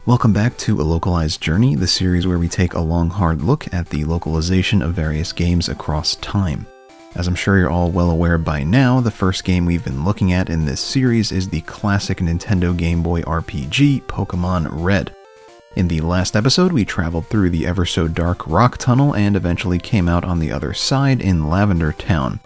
Welcome back to A Localized Journey, the series where we take a long, hard look at the localization of various games across time. As I'm sure you're all well aware by now, the first game we've been looking at in this series is the classic Nintendo Game Boy RPG, Pokemon Red. In the last episode, we traveled through the ever-so-dark rock tunnel and eventually came out on the other side in Lavender Town.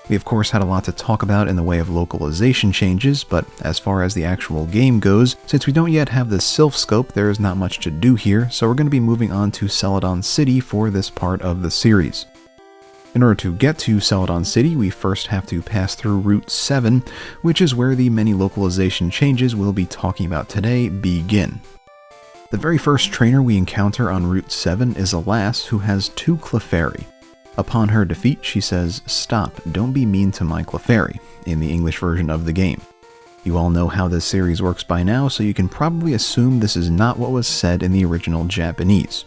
We of course had a lot to talk about in the way of localization changes, but as far as the actual game goes, since we don't yet have the Sylph Scope, there is not much to do here, so we're going to be moving on to Celadon City for this part of the series. In order to get to Celadon City, we first have to pass through Route 7, which is where the many localization changes we'll be talking about today begin. The very first trainer we encounter on Route 7 is a lass who has 2 Clefairy. Upon her defeat, she says, "Stop, don't be mean to my Clefairy," in the English version of the game. You all know how this series works by now, so you can probably assume this is not what was said in the original Japanese.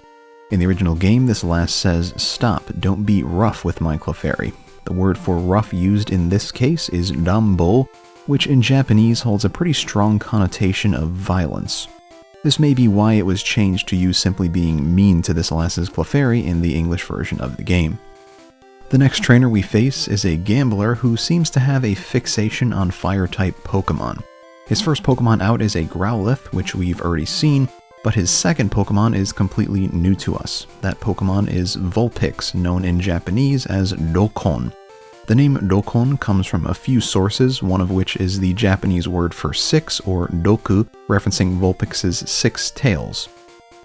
In the original game, this lass says, "Stop, don't be rough with my Clefairy." The word for rough used in this case is dambo, which in Japanese holds a pretty strong connotation of violence. This may be why it was changed to you simply being mean to this lass's Clefairy in the English version of the game. The next trainer we face is a gambler who seems to have a fixation on fire-type Pokemon. His first Pokemon out is a Growlithe, which we've already seen, but his second Pokemon is completely new to us. That Pokemon is Vulpix, known in Japanese as Dokon. The name Dokon comes from a few sources, one of which is the Japanese word for 6, or doku, referencing Vulpix's 6 tails.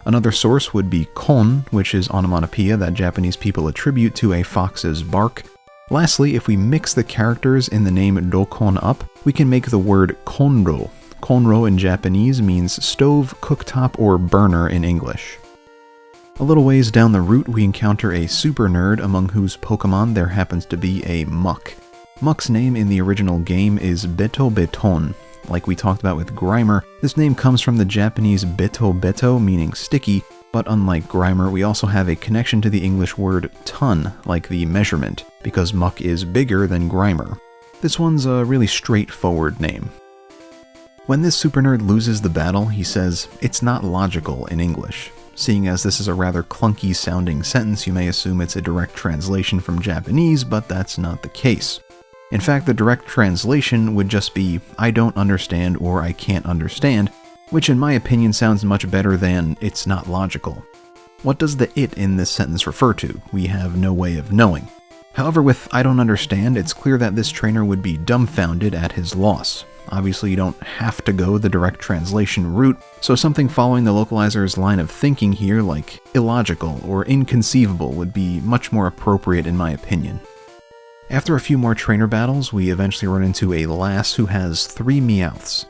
Another source would be kon, which is onomatopoeia that Japanese people attribute to a fox's bark. Lastly, if we mix the characters in the name Dokon up, we can make the word konro. Konro in Japanese means stove, cooktop, or burner in English. A little ways down the route, we encounter a super nerd among whose Pokemon there happens to be a Muck. Muck's name in the original game is Beto Beton. Like we talked about with Grimer, this name comes from the Japanese beto beto, meaning sticky, but unlike Grimer, we also have a connection to the English word ton, like the measurement, because Muck is bigger than Grimer. This one's a really straightforward name. When this super nerd loses the battle, he says, "It's not logical" in English. Seeing as this is a rather clunky sounding sentence, you may assume it's a direct translation from Japanese, but that's not the case. In fact, the direct translation would just be, "I don't understand" or "I can't understand," which in my opinion sounds much better than "it's not logical." What does the "it" in this sentence refer to? We have no way of knowing. However, with "I don't understand," it's clear that this trainer would be dumbfounded at his loss. Obviously, you don't have to go the direct translation route, so something following the localizer's line of thinking here, like illogical or inconceivable, would be much more appropriate in my opinion. After a few more trainer battles, we eventually run into a lass who has 3 Meowths.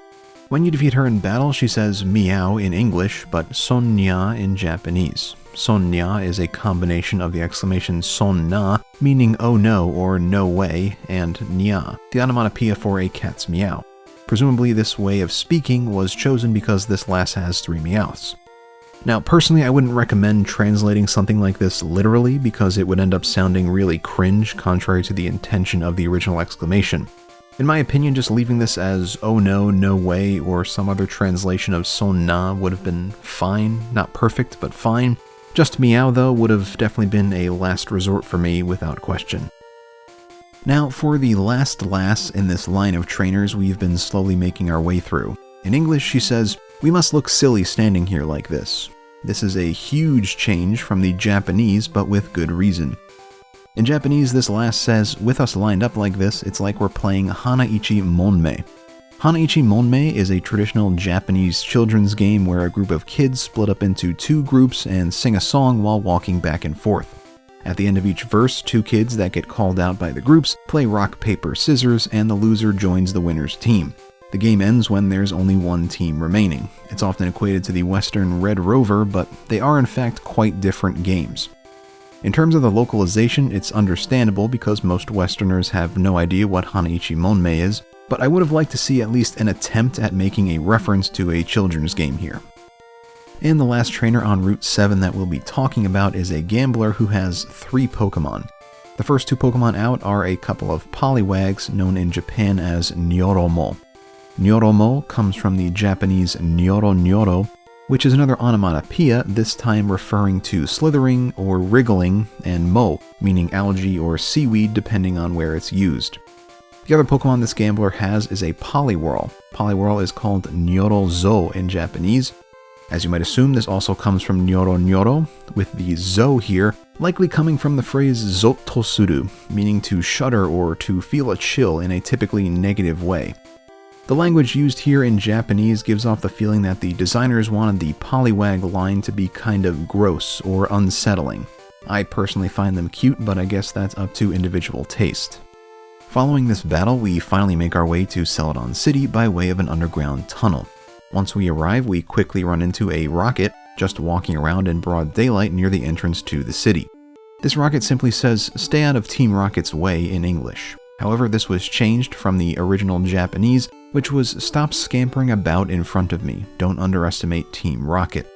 When you defeat her in battle, she says meow in English, but sonnya in Japanese. Sonnya is a combination of the exclamation sonna, meaning oh no or no way, and nya, the onomatopoeia for a cat's meow. Presumably this way of speaking was chosen because this lass has 3 Meowths. Now, personally, I wouldn't recommend translating something like this literally because it would end up sounding really cringe, contrary to the intention of the original exclamation. In my opinion, just leaving this as "oh no, no way," or some other translation of sonna would have been fine. Not perfect, but fine. Just meow, though, would have definitely been a last resort for me, without question. Now, for the last lass in this line of trainers we've been slowly making our way through. In English, she says, "We must look silly standing here like this." This is a huge change from the Japanese, but with good reason. In Japanese, this lass says, "With us lined up like this, it's like we're playing Hanaichi Monmei." Hanaichi Monmei is a traditional Japanese children's game where a group of kids split up into 2 groups and sing a song while walking back and forth. At the end of each verse, 2 kids that get called out by the groups play rock, paper, scissors, and the loser joins the winner's team. The game ends when there's only 1 team remaining. It's often equated to the Western Red Rover, but they are in fact quite different games. In terms of the localization, it's understandable because most Westerners have no idea what Hanaichi Monmei is, but I would have liked to see at least an attempt at making a reference to a children's game here. And the last trainer on Route 7 that we'll be talking about is a gambler who has 3 Pokemon. The first 2 Pokemon out are a couple of Poliwags known in Japan as Nyoromo. Nyoromo comes from the Japanese Nyoro Nyoro, which is another onomatopoeia, this time referring to slithering or wriggling, and mo, meaning algae or seaweed depending on where it's used. The other Pokemon this gambler has is a Poliwhirl. Poliwhirl is called Nyoro Zo in Japanese. As you might assume, this also comes from Nyoro Nyoro, with the Zo here likely coming from the phrase Zottosuru, meaning to shudder or to feel a chill in a typically negative way. The language used here in Japanese gives off the feeling that the designers wanted the Poliwag line to be kind of gross or unsettling. I personally find them cute, but I guess that's up to individual taste. Following this battle, we finally make our way to Celadon City by way of an underground tunnel. Once we arrive, we quickly run into a rocket, just walking around in broad daylight near the entrance to the city. This rocket simply says, "Stay out of Team Rocket's way" in English. However, this was changed from the original Japanese, which was "Stop scampering about in front of me, don't underestimate Team Rocket."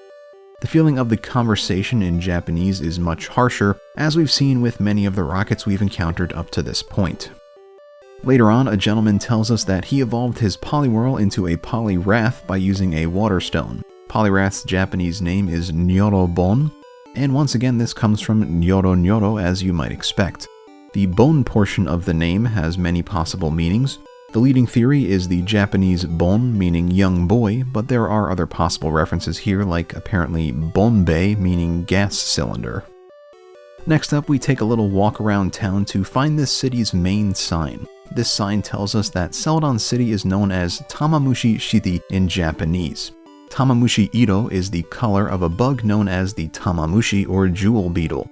The feeling of the conversation in Japanese is much harsher, as we've seen with many of the rockets we've encountered up to this point. Later on, a gentleman tells us that he evolved his Poliwhirl into a Poliwrath by using a water stone. Poliwrath's Japanese name is Nyorobon, and once again this comes from Nyoro Nyoro, as you might expect. The bone portion of the name has many possible meanings. The leading theory is the Japanese bon, meaning young boy, but there are other possible references here, like apparently bonbei, meaning gas cylinder. Next up, we take a little walk around town to find this city's main sign. This sign tells us that Celadon City is known as Tamamushi City in Japanese. Tamamushi Iro is the color of a bug known as the Tamamushi or jewel beetle.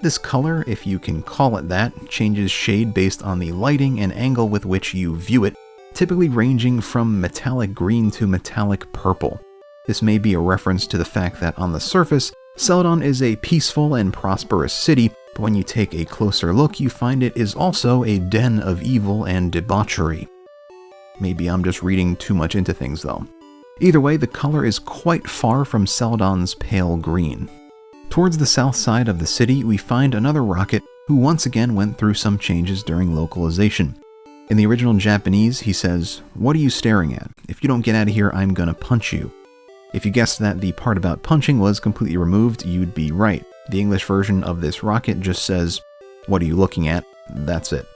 This color, if you can call it that, changes shade based on the lighting and angle with which you view it, typically ranging from metallic green to metallic purple. This may be a reference to the fact that on the surface, Celadon is a peaceful and prosperous city, but when you take a closer look, you find it is also a den of evil and debauchery. Maybe I'm just reading too much into things though. Either way, the color is quite far from Celadon's pale green. Towards the south side of the city, we find another rocket who once again went through some changes during localization. In the original Japanese, he says, "What are you staring at? If you don't get out of here, I'm gonna punch you." If you guessed that the part about punching was completely removed, you'd be right. The English version of this rocket just says, "What are you looking at?" That's it.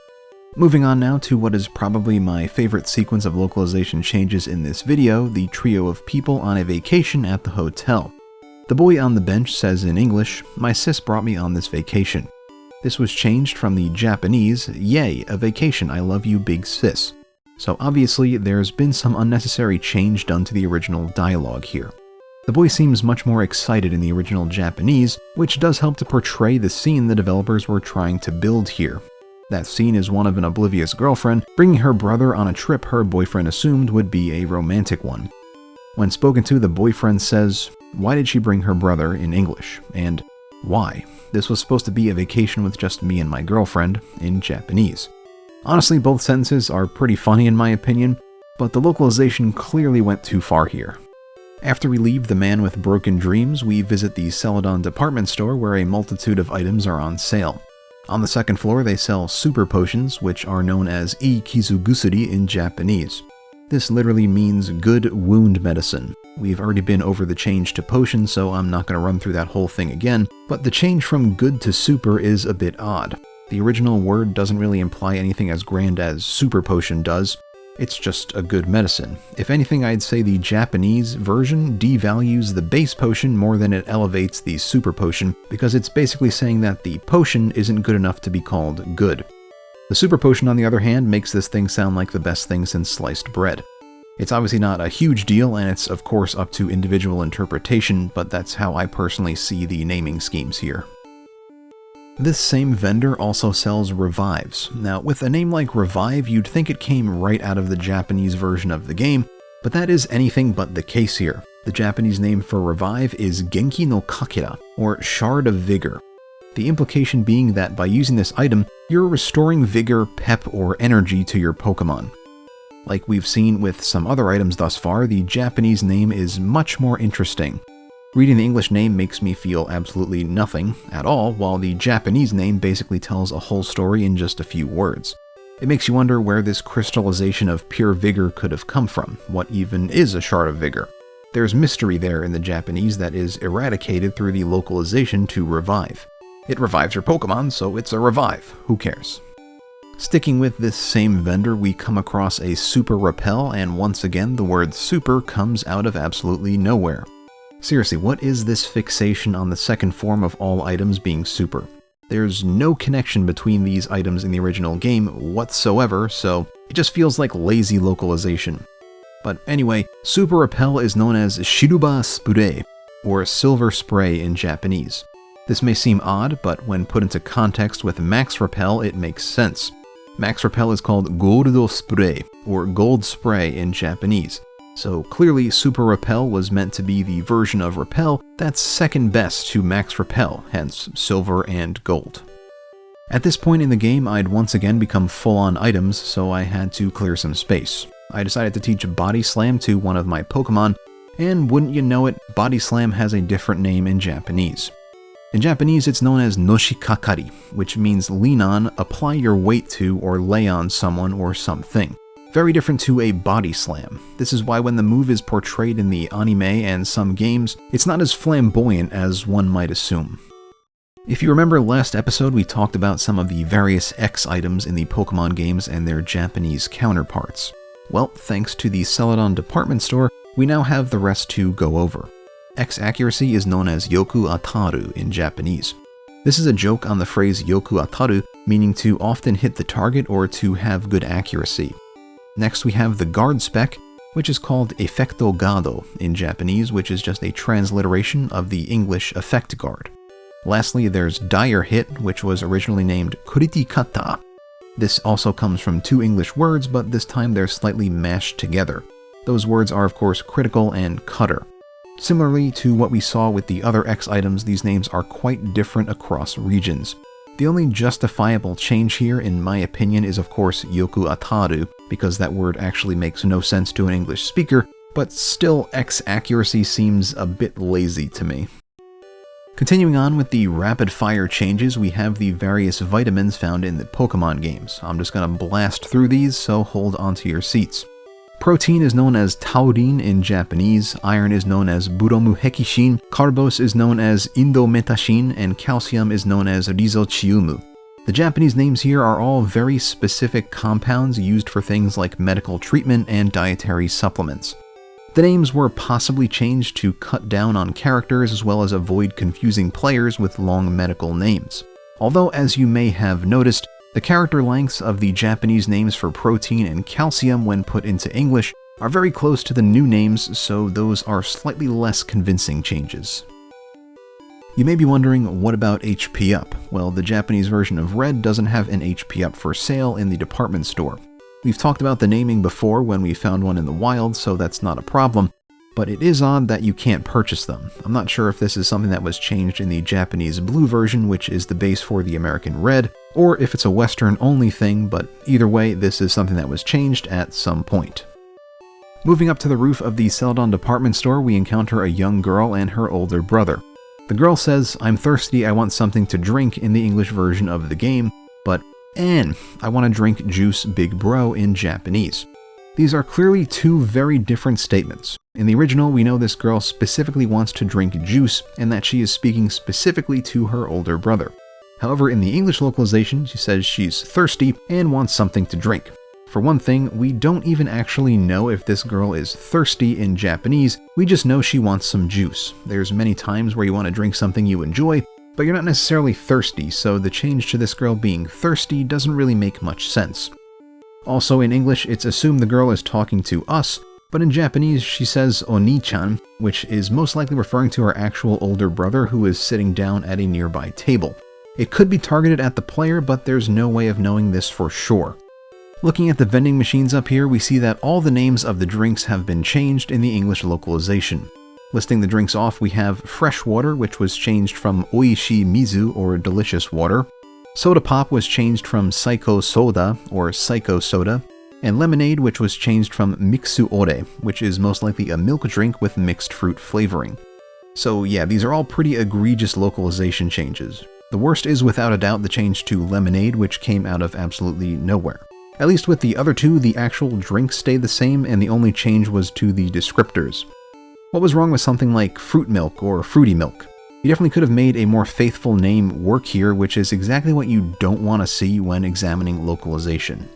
Moving on now to what is probably my favorite sequence of localization changes in this video, the trio of people on a vacation at the hotel. The boy on the bench says in English, "My sis brought me on this vacation." This was changed from the Japanese, "Yay, a vacation, I love you big sis." So obviously there's been some unnecessary change done to the original dialogue here. The boy seems much more excited in the original Japanese, which does help to portray the scene the developers were trying to build here. That scene is one of an oblivious girlfriend bringing her brother on a trip her boyfriend assumed would be a romantic one. When spoken to, the boyfriend says, "Why did she bring her brother?" in English, and "Why? This was supposed to be a vacation with just me and my girlfriend," in Japanese. Honestly, both sentences are pretty funny in my opinion, but the localization clearly went too far here. After we leave the man with broken dreams, we visit the Celadon department store where a multitude of items are on sale. On the second floor, they sell super potions, which are known as ikizugusuri in Japanese. This literally means good wound medicine. We've already been over the change to potion, so I'm not going to run through that whole thing again, but the change from good to super is a bit odd. The original word doesn't really imply anything as grand as super potion does. It's just a good medicine. If anything, I'd say the Japanese version devalues the base potion more than it elevates the super potion, because it's basically saying that the potion isn't good enough to be called good. The super potion, on the other hand, makes this thing sound like the best thing since sliced bread. It's obviously not a huge deal, and it's of course up to individual interpretation, but that's how I personally see the naming schemes here. This same vendor also sells revives. Now, with a name like Revive, you'd think it came right out of the Japanese version of the game, but that is anything but the case here. The Japanese name for Revive is Genki no Kakera, or Shard of Vigor. The implication being that by using this item, you're restoring vigor, pep, or energy to your Pokemon. Like we've seen with some other items thus far, the Japanese name is much more interesting. Reading the English name makes me feel absolutely nothing at all, while the Japanese name basically tells a whole story in just a few words. It makes you wonder where this crystallization of pure vigor could have come from. What even is a shard of vigor? There's mystery there in the Japanese that is eradicated through the localization to revive. It revives your Pokemon, so it's a revive. Who cares? Sticking with this same vendor, we come across a super repel, and once again, the word super comes out of absolutely nowhere. Seriously, what is this fixation on the second form of all items being super? There's no connection between these items in the original game whatsoever, so it just feels like lazy localization. But anyway, super repel is known as Shiruba Spure, or silver spray in Japanese. This may seem odd, but when put into context with max repel, it makes sense. Max repel is called Goldo Spray, or gold spray in Japanese. So clearly super repel was meant to be the version of repel that's second best to max repel, hence silver and gold. At this point in the game, I'd once again become full-on items, so I had to clear some space. I decided to teach Body Slam to one of my Pokemon, and wouldn't you know it, Body Slam has a different name in Japanese. In Japanese, it's known as noshikakari, which means lean on, apply your weight to, or lay on someone or something. Very different to a body slam. This is why when the move is portrayed in the anime and some games, it's not as flamboyant as one might assume. If you remember last episode, we talked about some of the various X items in the Pokemon games and their Japanese counterparts. Well, thanks to the Celadon department store, we now have the rest to go over. X accuracy is known as yoku ataru in Japanese. This is a joke on the phrase yoku ataru, meaning to often hit the target or to have good accuracy. Next we have the guard spec, which is called effecto gado in Japanese, which is just a transliteration of the English effect guard. Lastly, there's dire hit, which was originally named kuritikata. This also comes from two English words, but this time they're slightly mashed together. Those words are of course critical and cutter. Similarly to what we saw with the other X items, these names are quite different across regions. The only justifiable change here, in my opinion, is of course yoku ataru, because that word actually makes no sense to an English speaker, but still X accuracy seems a bit lazy to me. Continuing on with the rapid fire changes, we have the various vitamins found in the Pokemon games. I'm just gonna blast through these, so hold onto your seats. Protein is known as taurine in Japanese, iron is known as buromuhekishin, carbos is known as indometashin, and calcium is known as rizochiumu. The Japanese names here are all very specific compounds used for things like medical treatment and dietary supplements. The names were possibly changed to cut down on characters as well as avoid confusing players with long medical names. Although, as you may have noticed, the character lengths of the Japanese names for protein and calcium when put into English are very close to the new names, so those are slightly less convincing changes. You may be wondering, what about HP Up? Well, the Japanese version of Red doesn't have an HP Up for sale in the department store. We've talked about the naming before when we found one in the wild, so that's not a problem, but it is odd that you can't purchase them. I'm not sure if this is something that was changed in the Japanese Blue version, which is the base for the American Red, or if it's a Western-only thing, but either way, this is something that was changed at some point. Moving up to the roof of the Celadon department store, we encounter a young girl and her older brother. The girl says, "I'm thirsty, I want something to drink" in the English version of the game, but I want to drink juice big bro in Japanese. These are clearly two very different statements. In the original, we know this girl specifically wants to drink juice, and that she is speaking specifically to her older brother. However, in the English localization, she says she's thirsty and wants something to drink. For one thing, we don't even actually know if this girl is thirsty in Japanese, we just know she wants some juice. There's many times where you want to drink something you enjoy, but you're not necessarily thirsty, so the change to this girl being thirsty doesn't really make much sense. Also in English, it's assumed the girl is talking to us, but in Japanese she says Oni-chan, which is most likely referring to her actual older brother who is sitting down at a nearby table. It could be targeted at the player, but there's no way of knowing this for sure. Looking at the vending machines up here, we see that all the names of the drinks have been changed in the English localization. Listing the drinks off, we have fresh water, which was changed from oishi mizu, or delicious water. Soda pop was changed from psycho soda, or psycho soda. And lemonade, which was changed from mixu ore, which is most likely a milk drink with mixed fruit flavoring. So yeah, these are all pretty egregious localization changes. The worst is without a doubt the change to lemonade, which came out of absolutely nowhere. At least with the other two, the actual drink stayed the same and the only change was to the descriptors. What was wrong with something like fruit milk or fruity milk? You definitely could have made a more faithful name work here, which is exactly what you don't want to see when examining localization.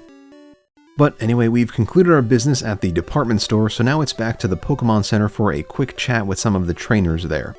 But anyway, we've concluded our business at the department store, so now it's back to the Pokemon Center for a quick chat with some of the trainers there.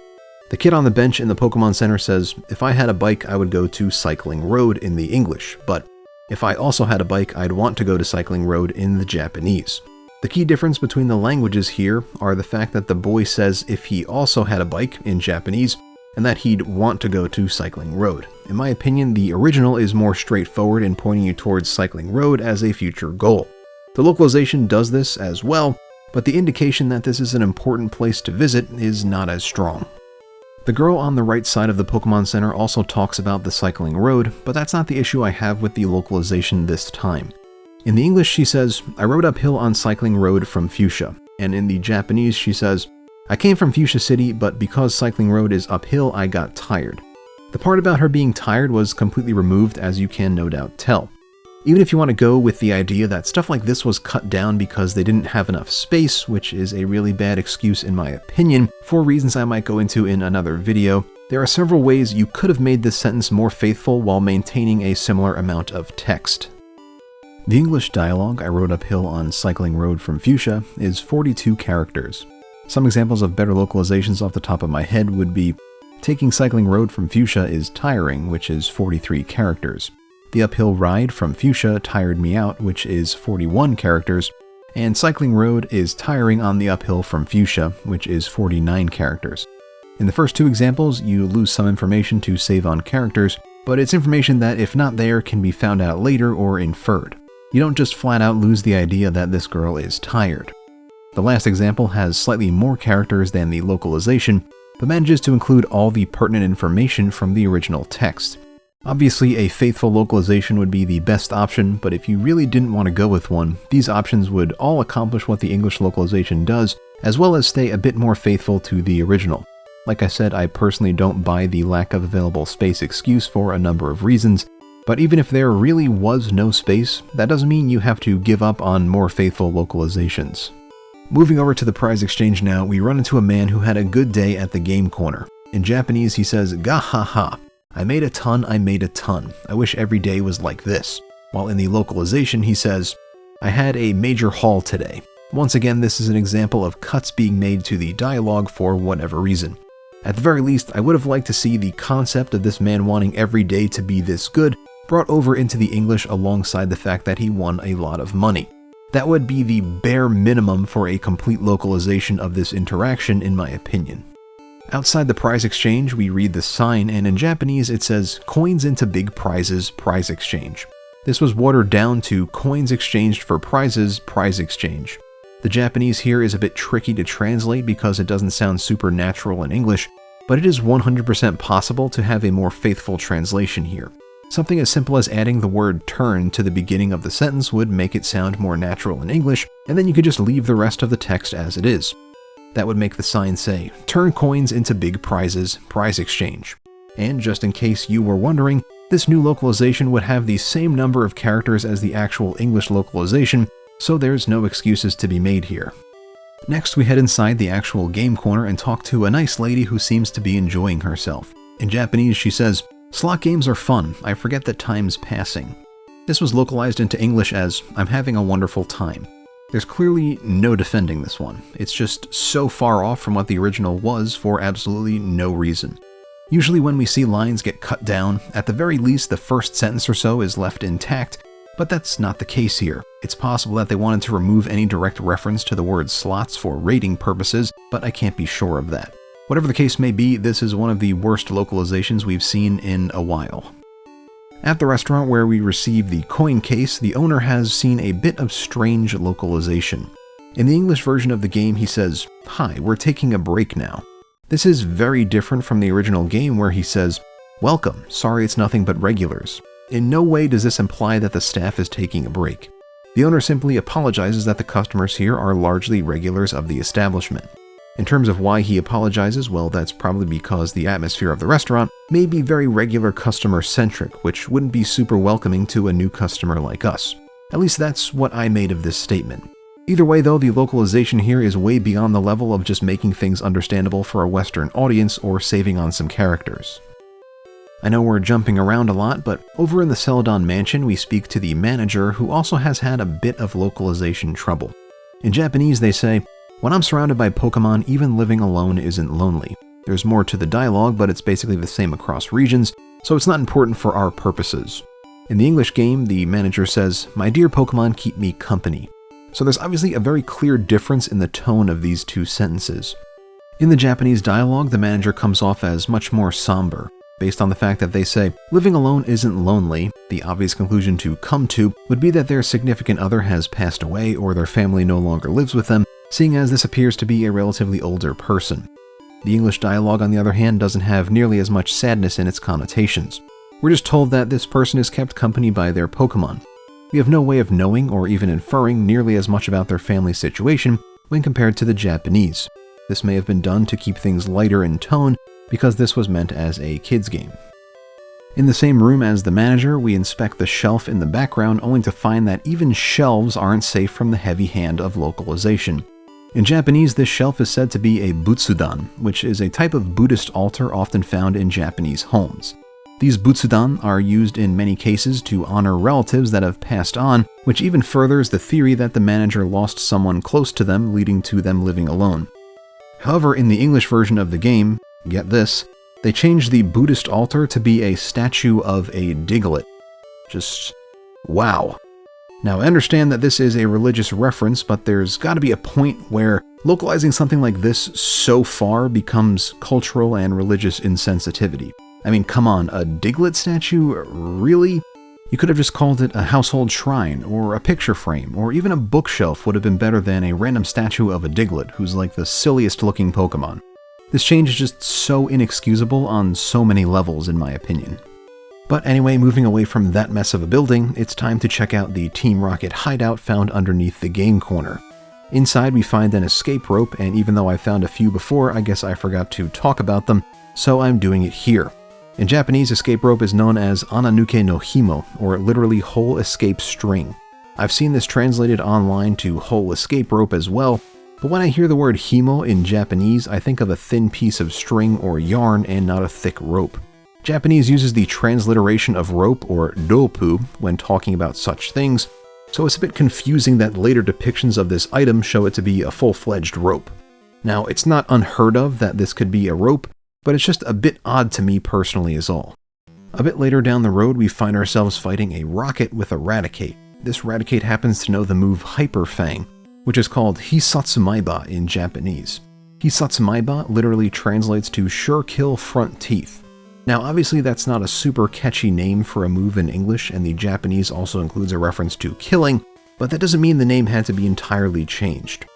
The kid on the bench in the Pokemon Center says, if I had a bike, I would go to Cycling Road in the English, but if I also had a bike, I'd want to go to Cycling Road in the Japanese. The key difference between the languages here are the fact that the boy says if he also had a bike in Japanese, and that he'd want to go to Cycling Road. In my opinion, the original is more straightforward in pointing you towards Cycling Road as a future goal. The localization does this as well, but the indication that this is an important place to visit is not as strong. The girl on the right side of the Pokemon Center also talks about the Cycling Road, but that's not the issue I have with the localization this time. In the English, she says, I rode uphill on Cycling Road from Fuchsia, and in the Japanese, she says, I came from Fuchsia City, but because Cycling Road is uphill, I got tired. The part about her being tired was completely removed, as you can no doubt tell. Even if you want to go with the idea that stuff like this was cut down because they didn't have enough space, which is a really bad excuse in my opinion, for reasons I might go into in another video, there are several ways you could have made this sentence more faithful while maintaining a similar amount of text. The English dialogue I rode uphill on Cycling Road from Fuchsia is 42 characters. Some examples of better localizations off the top of my head would be, taking Cycling Road from Fuchsia is tiring, which is 43 characters. The uphill ride from Fuchsia tired me out, which is 41 characters, and Cycling Road is tiring on the uphill from Fuchsia, which is 49 characters. In the first two examples, you lose some information to save on characters, but it's information that, if not there, can be found out later or inferred. You don't just flat out lose the idea that this girl is tired. The last example has slightly more characters than the localization, but manages to include all the pertinent information from the original text. Obviously, a faithful localization would be the best option, but if you really didn't want to go with one, these options would all accomplish what the English localization does, as well as stay a bit more faithful to the original. Like I said, I personally don't buy the lack of available space excuse for a number of reasons, but even if there really was no space, that doesn't mean you have to give up on more faithful localizations. Moving over to the prize exchange now, we run into a man who had a good day at the game corner. In Japanese, he says, "Gahaha. I made a ton, I made a ton. I wish every day was like this." While in the localization, he says, "I had a major haul today." Once again, this is an example of cuts being made to the dialogue for whatever reason. At the very least, I would have liked to see the concept of this man wanting every day to be this good brought over into the English alongside the fact that he won a lot of money. That would be the bare minimum for a complete localization of this interaction, in my opinion. Outside the prize exchange, we read the sign, and in Japanese it says, "Coins into big prizes, prize exchange." This was watered down to coins exchanged for prizes, prize exchange. The Japanese here is a bit tricky to translate because it doesn't sound supernatural in English, but it is 100% possible to have a more faithful translation here. Something as simple as adding the word turn to the beginning of the sentence would make it sound more natural in English, and then you could just leave the rest of the text as it is. That would make the sign say, "Turn coins into big prizes, prize exchange." And just in case you were wondering, this new localization would have the same number of characters as the actual English localization, so there's no excuses to be made here. Next, we head inside the actual game corner and talk to a nice lady who seems to be enjoying herself. In Japanese, she says, "Slot games are fun. I forget that time's passing." This was localized into English as, "I'm having a wonderful time." There's clearly no defending this one. It's just so far off from what the original was for absolutely no reason. Usually when we see lines get cut down, at the very least the first sentence or so is left intact, but that's not the case here. It's possible that they wanted to remove any direct reference to the word slots for rating purposes, but I can't be sure of that. Whatever the case may be, this is one of the worst localizations we've seen in a while. At the restaurant where we receive the coin case, the owner has seen a bit of strange localization. In the English version of the game, he says, "Hi, we're taking a break now." This is very different from the original game where he says, "Welcome, sorry it's nothing but regulars." In no way does this imply that the staff is taking a break. The owner simply apologizes that the customers here are largely regulars of the establishment. In terms of why he apologizes, well, that's probably because the atmosphere of the restaurant may be very regular customer-centric, which wouldn't be super welcoming to a new customer like us. At least that's what I made of this statement. Either way though, the localization here is way beyond the level of just making things understandable for a Western audience or saving on some characters. I know we're jumping around a lot, but over in the Celadon Mansion we speak to the manager who also has had a bit of localization trouble. In Japanese they say, "When I'm surrounded by Pokemon, even living alone isn't lonely." There's more to the dialogue, but it's basically the same across regions, so it's not important for our purposes. In the English game, the manager says, "My dear Pokemon keep me company." So there's obviously a very clear difference in the tone of these two sentences. In the Japanese dialogue, the manager comes off as much more somber. Based on the fact that they say, living alone isn't lonely, the obvious conclusion to come to would be that their significant other has passed away or their family no longer lives with them, seeing as this appears to be a relatively older person. The English dialogue, on the other hand, doesn't have nearly as much sadness in its connotations. We're just told that this person is kept company by their Pokemon. We have no way of knowing or even inferring nearly as much about their family situation when compared to the Japanese. This may have been done to keep things lighter in tone because this was meant as a kids game. In the same room as the manager, we inspect the shelf in the background only to find that even shelves aren't safe from the heavy hand of localization. In Japanese, this shelf is said to be a butsudan, which is a type of Buddhist altar often found in Japanese homes. These butsudan are used in many cases to honor relatives that have passed on, which even furthers the theory that the manager lost someone close to them, leading to them living alone. However, in the English version of the game, get this, they changed the Buddhist altar to be a statue of a Diglett. Just wow. Now, I understand that this is a religious reference, but there's got to be a point where localizing something like this so far becomes cultural and religious insensitivity. I mean, come on, a Diglett statue? Really? You could have just called it a household shrine, or a picture frame, or even a bookshelf would have been better than a random statue of a Diglett who's like the silliest looking Pokemon. This change is just so inexcusable on so many levels, in my opinion. But anyway, moving away from that mess of a building, it's time to check out the Team Rocket hideout found underneath the game corner. Inside we find an escape rope, and even though I found a few before, I guess I forgot to talk about them, so I'm doing it here. In Japanese, escape rope is known as ananuke no himo, or literally whole escape string. I've seen this translated online to whole escape rope as well, but when I hear the word himo in Japanese, I think of a thin piece of string or yarn and not a thick rope. Japanese uses the transliteration of rope, or dopu, when talking about such things, so it's a bit confusing that later depictions of this item show it to be a full-fledged rope. Now, it's not unheard of that this could be a rope, but it's just a bit odd to me personally is all. A bit later down the road, we find ourselves fighting a rocket with a Raticate. This Raticate happens to know the move Hyper Fang, which is called Hisatsumaiba in Japanese. Hisatsumaiba literally translates to sure kill front teeth. Now obviously that's not a super catchy name for a move in English, and the Japanese also includes a reference to killing, but that doesn't mean the name had to be entirely changed.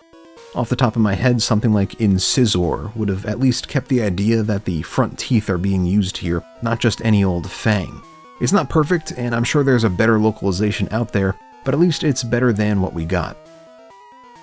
Off the top of my head, something like Incisor would have at least kept the idea that the front teeth are being used here, not just any old fang. It's not perfect, and I'm sure there's a better localization out there, but at least it's better than what we got.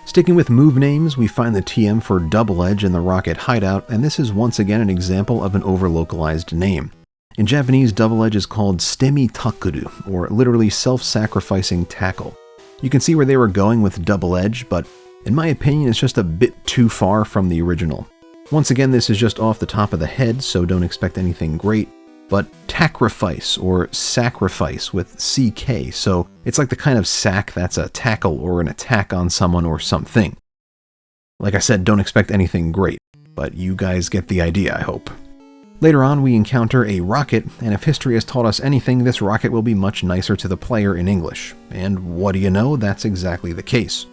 Sticking with move names, we find the TM for Double Edge in the Rocket hideout, and this is once again an example of an over-localized name. In Japanese, Double Edge is called Stemi Takuru, or literally self-sacrificing tackle. You can see where they were going with Double Edge, but in my opinion, it's just a bit too far from the original. Once again, this is just off the top of the head, so don't expect anything great, but tacrifice or sacrifice with CK, so it's like the kind of sack that's a tackle or an attack on someone or something. Like I said, don't expect anything great, but you guys get the idea, I hope. Later on, we encounter a rocket, and if history has taught us anything, this rocket will be much nicer to the player in English. And what do you know, that's exactly the case.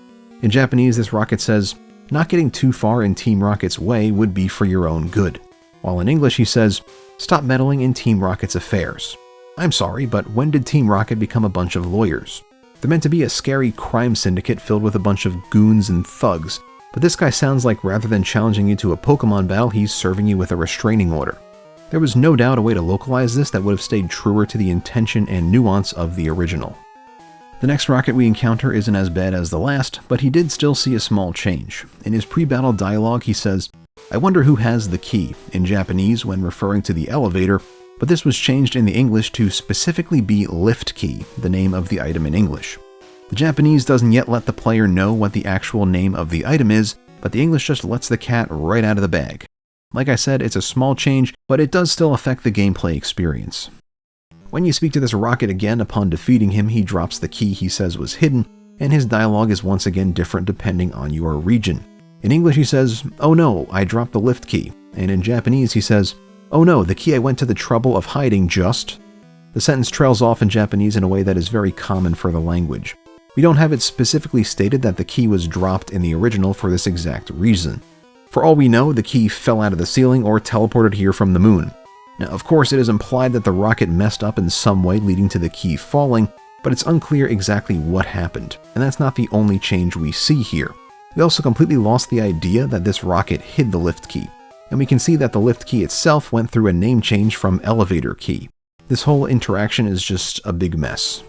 In Japanese, this rocket says, "Not getting too far in Team Rocket's way would be for your own good." While in English he says, "Stop meddling in Team Rocket's affairs." I'm sorry, but when did Team Rocket become a bunch of lawyers? They're meant to be a scary crime syndicate filled with a bunch of goons and thugs, but this guy sounds like rather than challenging you to a Pokemon battle, he's serving you with a restraining order. There was no doubt a way to localize this that would have stayed truer to the intention and nuance of the original. The next rocket we encounter isn't as bad as the last, but he did still see a small change. In his pre-battle dialogue he says, "I wonder who has the key," in Japanese when referring to the elevator, but this was changed in the English to specifically be lift key, the name of the item in English. The Japanese doesn't yet let the player know what the actual name of the item is, but the English just lets the cat right out of the bag. Like I said, it's a small change, but it does still affect the gameplay experience. When you speak to this rocket again upon defeating him, he drops the key he says was hidden, and his dialogue is once again different depending on your region. In English he says, "Oh no, I dropped the lift key," and in Japanese he says, "Oh no, the key I went to the trouble of hiding just..." The sentence trails off in Japanese in a way that is very common for the language. We don't have it specifically stated that the key was dropped in the original for this exact reason. For all we know, the key fell out of the ceiling or teleported here from the moon. Now, of course, it is implied that the rocket messed up in some way leading to the key falling, but it's unclear exactly what happened, and that's not the only change we see here. We also completely lost the idea that this rocket hid the lift key, and we can see that the lift key itself went through a name change from elevator key. This whole interaction is just a big mess.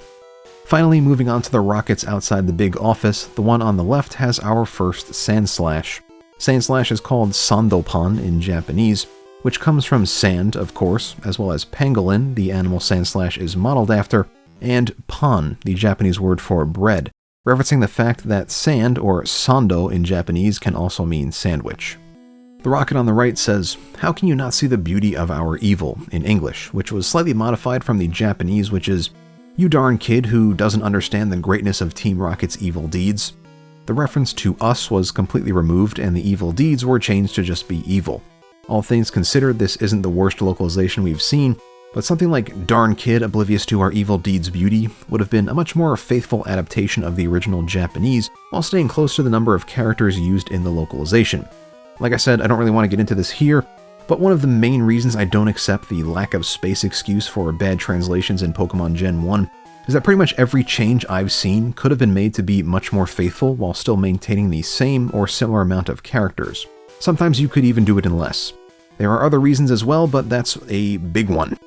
Finally, moving on to the rockets outside the big office, the one on the left has our first Sand Slash. Sand Slash is called Sandopan in Japanese, which comes from sand, of course, as well as pangolin, the animal Sand Slash is modeled after, and pan, the Japanese word for bread, referencing the fact that sand, or sando in Japanese, can also mean sandwich. The rocket on the right says, "How can you not see the beauty of our evil?" in English, which was slightly modified from the Japanese, which is, "You darn kid who doesn't understand the greatness of Team Rocket's evil deeds." The reference to us was completely removed, and the evil deeds were changed to just be evil. All things considered, this isn't the worst localization we've seen, but something like "darn kid oblivious to our evil deeds' beauty" would have been a much more faithful adaptation of the original Japanese, while staying close to the number of characters used in the localization. Like I said, I don't really want to get into this here, but one of the main reasons I don't accept the lack of space excuse for bad translations in Pokemon Gen 1 is that pretty much every change I've seen could have been made to be much more faithful while still maintaining the same or similar amount of characters. Sometimes you could even do it in less. There are other reasons as well, but that's a big one.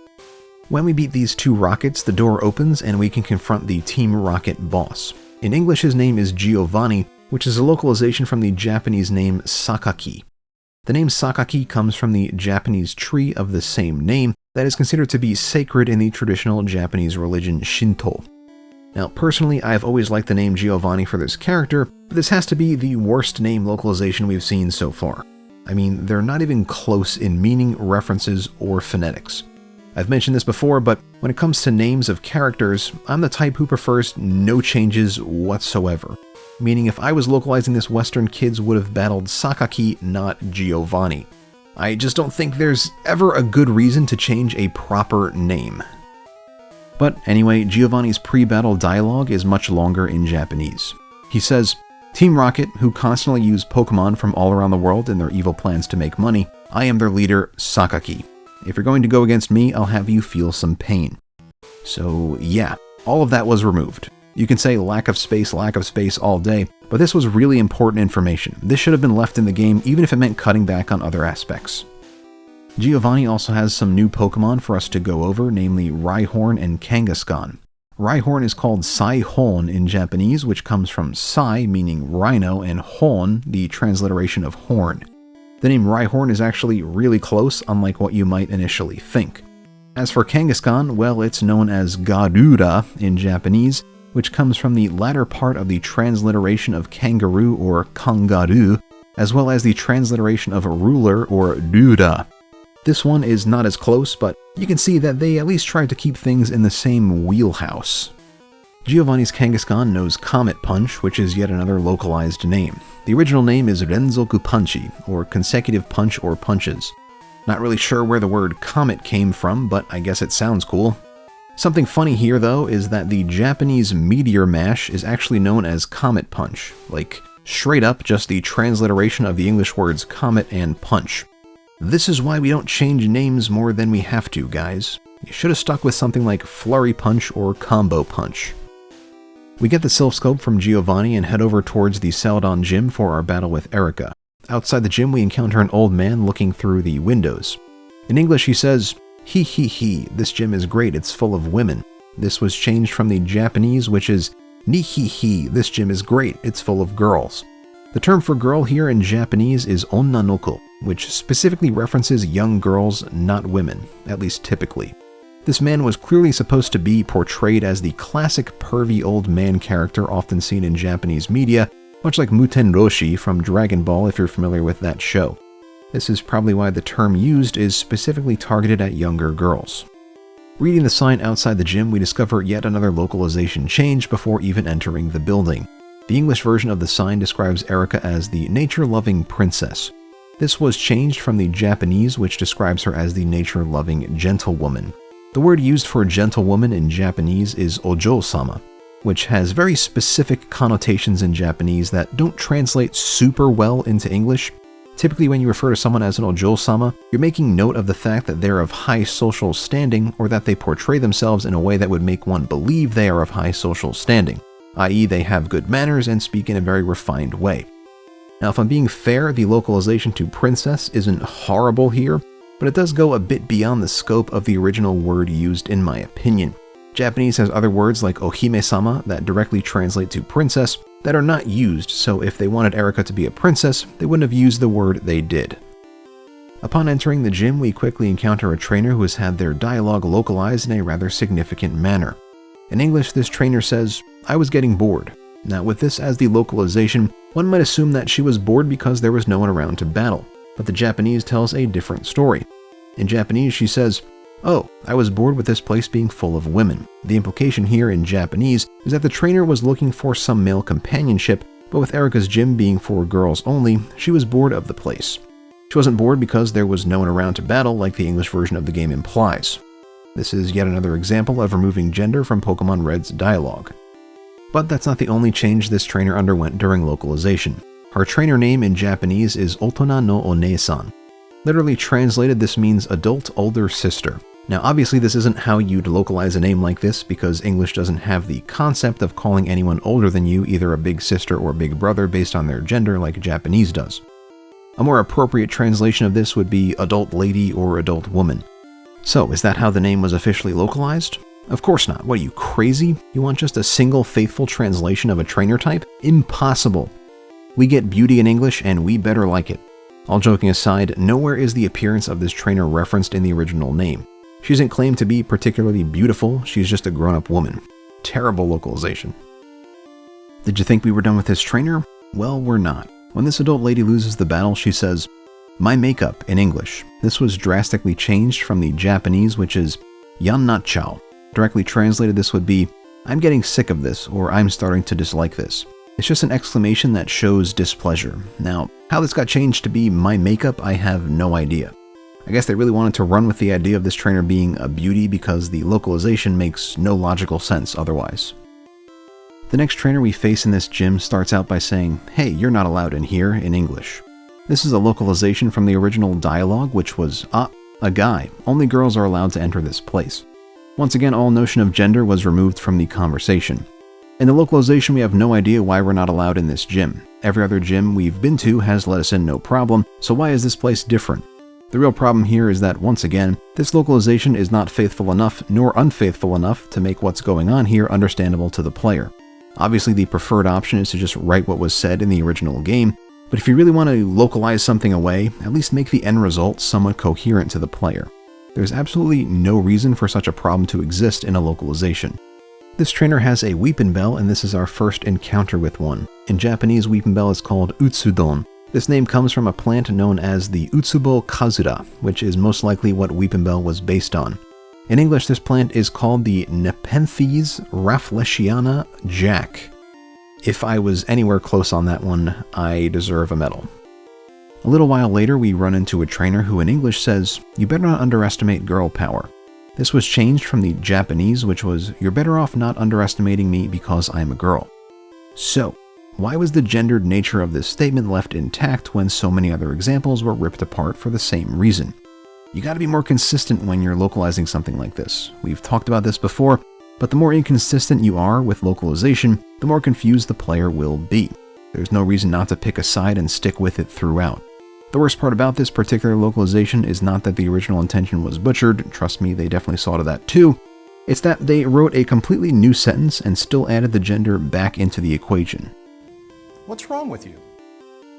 When we beat these two rockets, the door opens and we can confront the Team Rocket boss. In English, his name is Giovanni, which is a localization from the Japanese name Sakaki. The name Sakaki comes from the Japanese tree of the same name that is considered to be sacred in the traditional Japanese religion Shinto. Now, personally, I've always liked the name Giovanni for this character, but this has to be the worst name localization we've seen so far. I mean, they're not even close in meaning, references, or phonetics. I've mentioned this before, but when it comes to names of characters, I'm the type who prefers no changes whatsoever. Meaning if I was localizing this, Western kids would have battled Sakaki, not Giovanni. I just don't think there's ever a good reason to change a proper name. But anyway, Giovanni's pre-battle dialogue is much longer in Japanese. He says, "Team Rocket, who constantly use Pokemon from all around the world in their evil plans to make money, I am their leader, Sakaki. If you're going to go against me, I'll have you feel some pain." So yeah, all of that was removed. You can say lack of space all day, but this was really important information. This should have been left in the game, even if it meant cutting back on other aspects. Giovanni also has some new Pokemon for us to go over, namely Rhyhorn and Kangaskhan. Rhyhorn is called Saihon in Japanese, which comes from Sai, meaning rhino, and Hon, the transliteration of horn. The name Rhyhorn is actually really close, unlike what you might initially think. As for Kangaskhan, well, it's known as Garuda in Japanese, which comes from the latter part of the transliteration of kangaroo or kangaroo, as well as the transliteration of ruler or ruda. This one is not as close, but you can see that they at least tried to keep things in the same wheelhouse. Giovanni's Kangaskhan knows Comet Punch, which is yet another localized name. The original name is Renzoku Punchi, or consecutive punch or punches. Not really sure where the word comet came from, but I guess it sounds cool. Something funny here, though, is that the Japanese Meteor Mash is actually known as Comet Punch. Like, straight up, just the transliteration of the English words comet and punch. This is why we don't change names more than we have to, guys. You should have stuck with something like Flurry Punch or Combo Punch. We get the Sylph Scope from Giovanni and head over towards the Celadon Gym for our battle with Erika. Outside the gym, we encounter an old man looking through the windows. In English, he says, "He, this gym is great, it's full of women." This was changed from the Japanese, which is "Ni, this gym is great, it's full of girls." The term for girl here in Japanese is onnanoko, which specifically references young girls, not women, at least typically. This man was clearly supposed to be portrayed as the classic pervy old man character often seen in Japanese media, much like Muten Roshi from Dragon Ball if you're familiar with that show. This is probably why the term used is specifically targeted at younger girls. Reading the sign outside the gym, we discover yet another localization change before even entering the building. The English version of the sign describes Erika as the nature-loving princess. This was changed from the Japanese, which describes her as the nature-loving gentlewoman. The word used for gentlewoman in Japanese is ojo-sama, which has very specific connotations in Japanese that don't translate super well into English. Typically, when you refer to someone as an ojo-sama, you're making note of the fact that they're of high social standing, or that they portray themselves in a way that would make one believe they are of high social standing, i.e. they have good manners and speak in a very refined way. Now, if I'm being fair, the localization to princess isn't horrible here, but it does go a bit beyond the scope of the original word used in my opinion. Japanese has other words like ohime-sama that directly translate to princess that are not used, so if they wanted Erika to be a princess, they wouldn't have used the word they did. Upon entering the gym, we quickly encounter a trainer who has had their dialogue localized in a rather significant manner. In English, this trainer says, "I was getting bored." Now, with this as the localization, one might assume that she was bored because there was no one around to battle, but the Japanese tells a different story. In Japanese, she says, "Oh, I was bored with this place being full of women." The implication here in Japanese is that the trainer was looking for some male companionship, but with Erika's gym being for girls only, she was bored of the place. She wasn't bored because there was no one around to battle like the English version of the game implies. This is yet another example of removing gender from Pokemon Red's dialogue. But that's not the only change this trainer underwent during localization. Her trainer name in Japanese is Otona no One-san. Literally translated, this means adult older sister. Now obviously this isn't how you'd localize a name like this because English doesn't have the concept of calling anyone older than you either a big sister or big brother based on their gender like Japanese does. A more appropriate translation of this would be adult lady or adult woman. So is that how the name was officially localized? Of course not. What are you, crazy? You want just a single faithful translation of a trainer type? Impossible. We get beauty in English and we better like it. All joking aside, nowhere is the appearance of this trainer referenced in the original name. She isn't claimed to be particularly beautiful, she's just a grown-up woman. Terrible localization. Did you think we were done with this trainer? Well, we're not. When this adult lady loses the battle, she says, "My makeup," in English. This was drastically changed from the Japanese, which is "yan nachao." Directly translated, this would be, "I'm getting sick of this," or "I'm starting to dislike this." It's just an exclamation that shows displeasure. Now, how this got changed to be "my makeup," I have no idea. I guess they really wanted to run with the idea of this trainer being a beauty because the localization makes no logical sense otherwise. The next trainer we face in this gym starts out by saying, "Hey, you're not allowed in here," in English. This is a localization from the original dialogue, which was, a guy. Only girls are allowed to enter this place. Once again, all notion of gender was removed from the conversation. In the localization, we have no idea why we're not allowed in this gym. Every other gym we've been to has let us in no problem, so why is this place different? The real problem here is that, once again, this localization is not faithful enough nor unfaithful enough to make what's going on here understandable to the player. Obviously, the preferred option is to just write what was said in the original game, but if you really want to localize something away, at least make the end result somewhat coherent to the player. There's absolutely no reason for such a problem to exist in a localization. This trainer has a weeping bell, and this is our first encounter with one. In Japanese, weeping bell is called utsudon. This name comes from a plant known as the Utsubo Kazura, which is most likely what weeping bell was based on. In English, this plant is called the Nepenthes rafflesiana Jack. If I was anywhere close on that one, I deserve a medal. A little while later, we run into a trainer who in English says, "You better not underestimate girl power." This was changed from the Japanese, which was, "You're better off not underestimating me because I'm a girl." So, why was the gendered nature of this statement left intact when so many other examples were ripped apart for the same reason? You gotta be more consistent when you're localizing something like this. We've talked about this before, but the more inconsistent you are with localization, the more confused the player will be. There's no reason not to pick a side and stick with it throughout. The worst part about this particular localization is not that the original intention was butchered, trust me, they definitely saw to that too. It's that they wrote a completely new sentence and still added the gender back into the equation. What's wrong with you?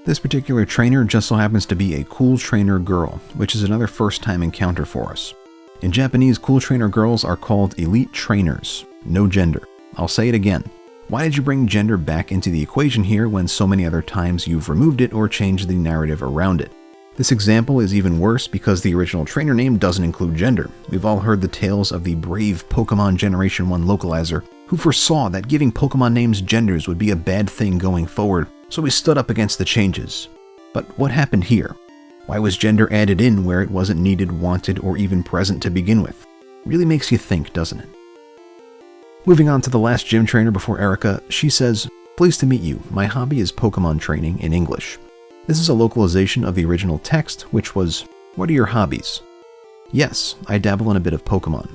This particular trainer just so happens to be a cool trainer girl, which is another first-time encounter for us. In Japanese, cool trainer girls are called elite trainers. No gender. I'll say it again. Why did you bring gender back into the equation here when so many other times you've removed it or changed the narrative around it? This example is even worse because the original trainer name doesn't include gender. We've all heard the tales of the brave Pokemon Generation 1 localizer who foresaw that giving Pokemon names genders would be a bad thing going forward, so he stood up against the changes. But what happened here? Why was gender added in where it wasn't needed, wanted, or even present to begin with? Really makes you think, doesn't it? Moving on to the last gym trainer before Erika, she says, "Pleased to meet you. My hobby is Pokemon training in English." This is a localization of the original text, which was, "What are your hobbies?" Yes, I dabble in a bit of Pokemon.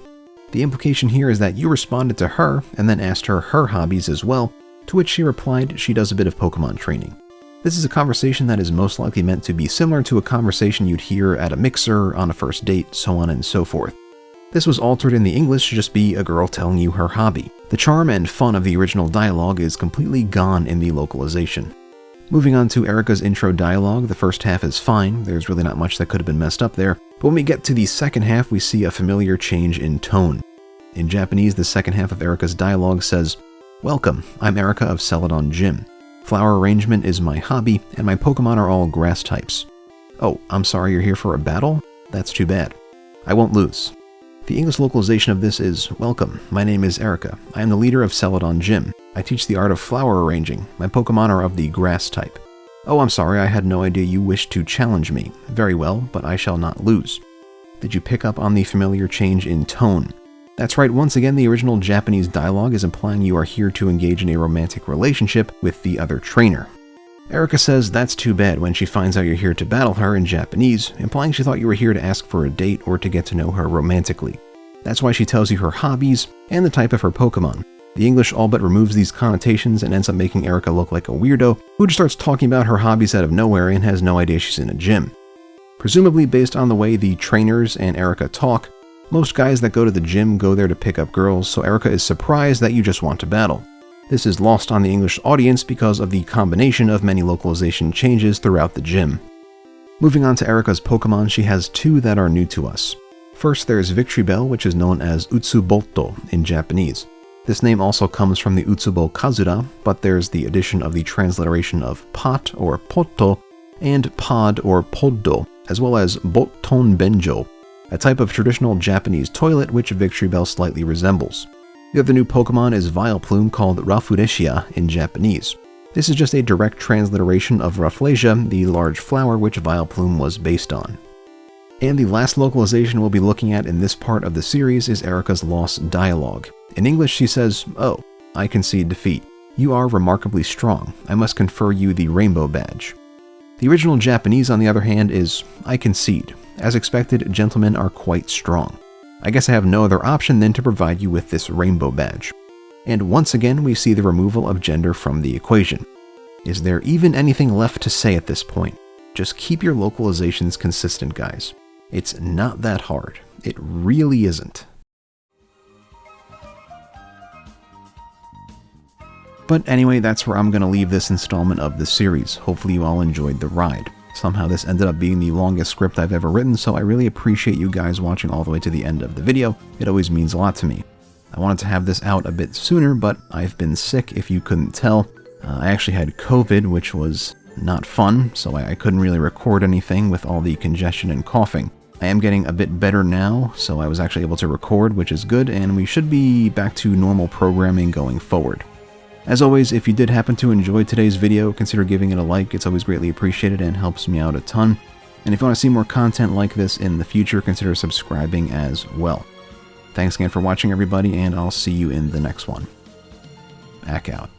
The implication here is that you responded to her and then asked her hobbies as well, to which she replied she does a bit of Pokemon training. This is a conversation that is most likely meant to be similar to a conversation you'd hear at a mixer, on a first date, so on and so forth. This was altered in the English to just be a girl telling you her hobby. The charm and fun of the original dialogue is completely gone in the localization. Moving on to Erika's intro dialogue, the first half is fine, there's really not much that could have been messed up there, but when we get to the second half we see a familiar change in tone. In Japanese, the second half of Erika's dialogue says, "Welcome, I'm Erika of Celadon Gym. Flower arrangement is my hobby, and my Pokemon are all grass types. Oh, I'm sorry you're here for a battle? That's too bad. I won't lose." The English localization of this is, "Welcome, my name is Erika. I am the leader of Celadon Gym. I teach the art of flower arranging. My Pokemon are of the grass type. Oh, I'm sorry, I had no idea you wished to challenge me. Very well, but I shall not lose." Did you pick up on the familiar change in tone? That's right, once again the original Japanese dialogue is implying you are here to engage in a romantic relationship with the other trainer. Erika says that's too bad when she finds out you're here to battle her in Japanese, implying she thought you were here to ask for a date or to get to know her romantically. That's why she tells you her hobbies and the type of her Pokemon. The English all but removes these connotations and ends up making Erika look like a weirdo who just starts talking about her hobbies out of nowhere and has no idea she's in a gym. Presumably based on the way the trainers and Erika talk, most guys that go to the gym go there to pick up girls, so Erika is surprised that you just want to battle. This is lost on the English audience because of the combination of many localization changes throughout the gym. Moving on to Erika's Pokemon, she has two that are new to us. First, there's Victreebel, which is known as Utsubolto in Japanese. This name also comes from the Utsubo Kazura, but there's the addition of the transliteration of pot or poto and pod or poddo, as well as Boton Benjo, a type of traditional Japanese toilet which Victreebel slightly resembles. The other new Pokemon is Vileplume, called Rafflesia in Japanese. This is just a direct transliteration of Rafflesia, the large flower which Vileplume was based on. And the last localization we'll be looking at in this part of the series is Erika's lost dialogue. In English she says, "Oh, I concede defeat. You are remarkably strong. I must confer you the rainbow badge." The original Japanese, on the other hand, is, "I concede. As expected, gentlemen are quite strong. I guess I have no other option than to provide you with this rainbow badge." And once again, we see the removal of gender from the equation. Is there even anything left to say at this point? Just keep your localizations consistent, guys. It's not that hard. It really isn't. But anyway, that's where I'm going to leave this installment of the series. Hopefully you all enjoyed the ride. Somehow this ended up being the longest script I've ever written, so I really appreciate you guys watching all the way to the end of the video. It always means a lot to me. I wanted to have this out a bit sooner, but I've been sick if you couldn't tell. I actually had COVID, which was not fun, so I couldn't really record anything with all the congestion and coughing. I am getting a bit better now, so I was actually able to record, which is good, and we should be back to normal programming going forward. As always, if you did happen to enjoy today's video, consider giving it a like. It's always greatly appreciated and helps me out a ton. And if you want to see more content like this in the future, consider subscribing as well. Thanks again for watching, everybody, and I'll see you in the next one. Back out.